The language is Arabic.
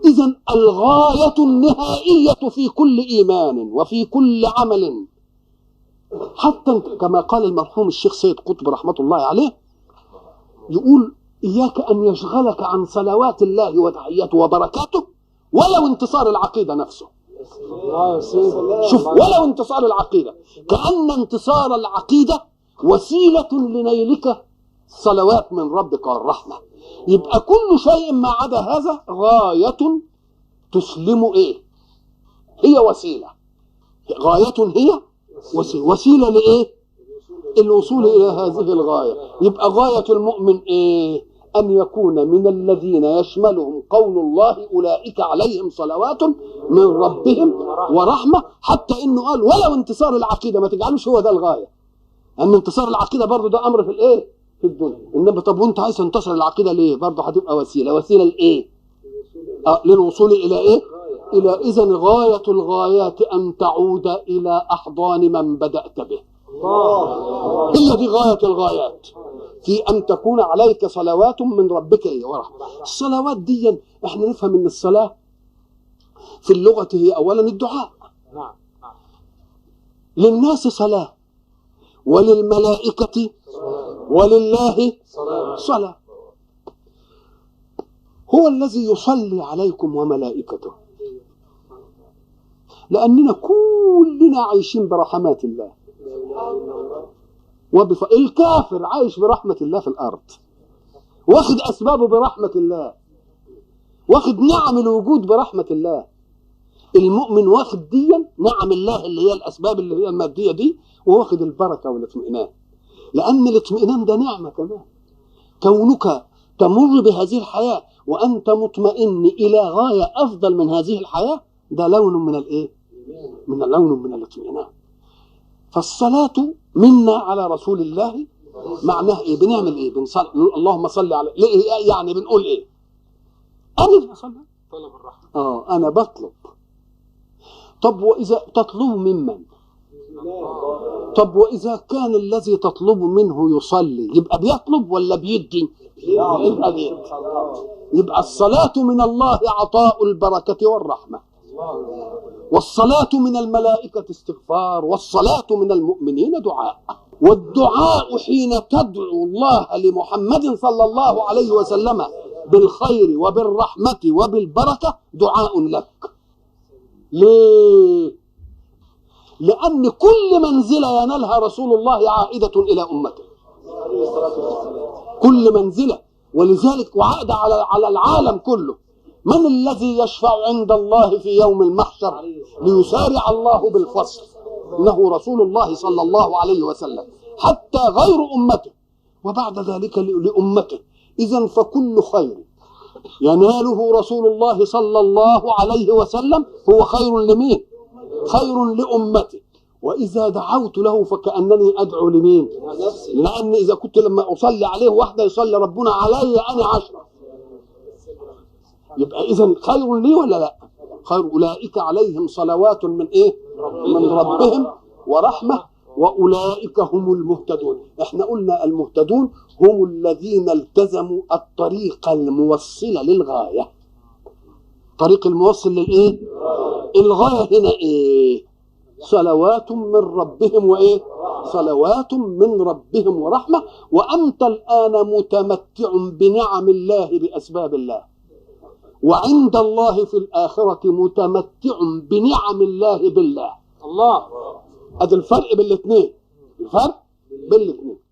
إذن الغاية النهائية في كل إيمان وفي كل عمل، حتى كما قال المرحوم الشيخ سيد قطب رحمة الله عليه، يقول إياك أن يشغلك عن صلوات الله وتحياته وبركاته ولو انتصار العقيدة نفسه. شوف، ولو انتصار العقيدة، كأن انتصار العقيدة وسيلة لنيلك صلوات من ربك والرحمة. يبقى كل شيء ما عدا هذا غاية تسلم هي وسيلة. غاية هي وسيلة لإيه؟ الوصول إلى هذه الغاية. يبقى غاية المؤمن أن يكون من الذين يشملهم قول الله أولئك عليهم صلوات من ربهم ورحمة، حتى إنه قال ولو انتصار العقيدة، ما تجعلوش هو ده الغاية، أن انتصار العقيدة برضو ده أمر في الدنيا. إنما طب وانت عايز تنتصر العقيدة ليه؟ برضو هتبقى وسيلة لإيه؟ للوصول إلى إلى إذن غاية الغايات أن تعود إلى أحضان من بدأت به. هي دي غاية الغايات، في أن تكون عليك صلوات من ربك ورحمة. الصلوات دي احنا نفهم ان الصلاة في اللغة هي أولا الدعاء. للناس صلاة، وللملائكة ولله صلاة. هو الذي يصلي عليكم وملائكته، لأننا كلنا عايشين برحمات الله. الكافر عايش برحمة الله في الأرض، واخد أسبابه برحمة الله، واخد نعم الوجود برحمة الله. المؤمن واخد دي نعم الله اللي هي الأسباب اللي هي المادية دي، وواخد البركة والاطمئنان، لأن الاطمئنان ده نعمة كمان. كونك تمر بهذه الحياة وأنت مطمئن إلى غاية أفضل من هذه الحياة، ده لون من لون من الاطمئنان. فالصلاة منا على رسول الله معناه بنعمل بنصلي، اللهم صل على، يعني بنقول أنا بصلي طلب الرحمة. أنا بطلب. طب وإذا تطلب ممن؟ طب وإذا كان الذي تطلب منه يصلي، يبقى بيطلب ولا بيدي؟ يبقى بيدي. يبقى الصلاة من الله عطاء البركة والرحمة، والصلاة من الملائكة استغفار، والصلاة من المؤمنين دعاء. والدعاء حين تدعو الله لمحمد صلى الله عليه وسلم بالخير وبالرحمة وبالبركة دعاء لك. ليه؟ لأن كل منزلة ينالها رسول الله عائدة إلى أمته، كل منزلة، ولذلك وعائدة على العالم كله. من الذي يشفع عند الله في يوم المحشر ليسارع الله بالفصل؟ إنه رسول الله صلى الله عليه وسلم، حتى غير أمته، وبعد ذلك لأمته. إذن فكل خير يناله رسول الله صلى الله عليه وسلم هو خير لمين؟ خير لأمته. وإذا دعوت له فكأنني أدعو لمين؟ لأن إذا كنت لما أصلي عليه واحدة يصلي ربنا علي أنا 10، يبقى إذن خير لي ولا لا؟ خير. أولئك عليهم صلوات من من ربهم ورحمة وأولئك هم المهتدون. احنا قلنا المهتدون هم الذين التزموا الطريق الموصلة للغاية. طريق الموصل الغاية هنا صلوات من ربهم صلوات من ربهم ورحمة. وأنت الآن متمتع بنعم الله بأسباب الله، وعند الله في الآخرة متمتع بنعم الله بالله. الله. هذا الفرق بين الاثنين، الفرق بين الاثنين.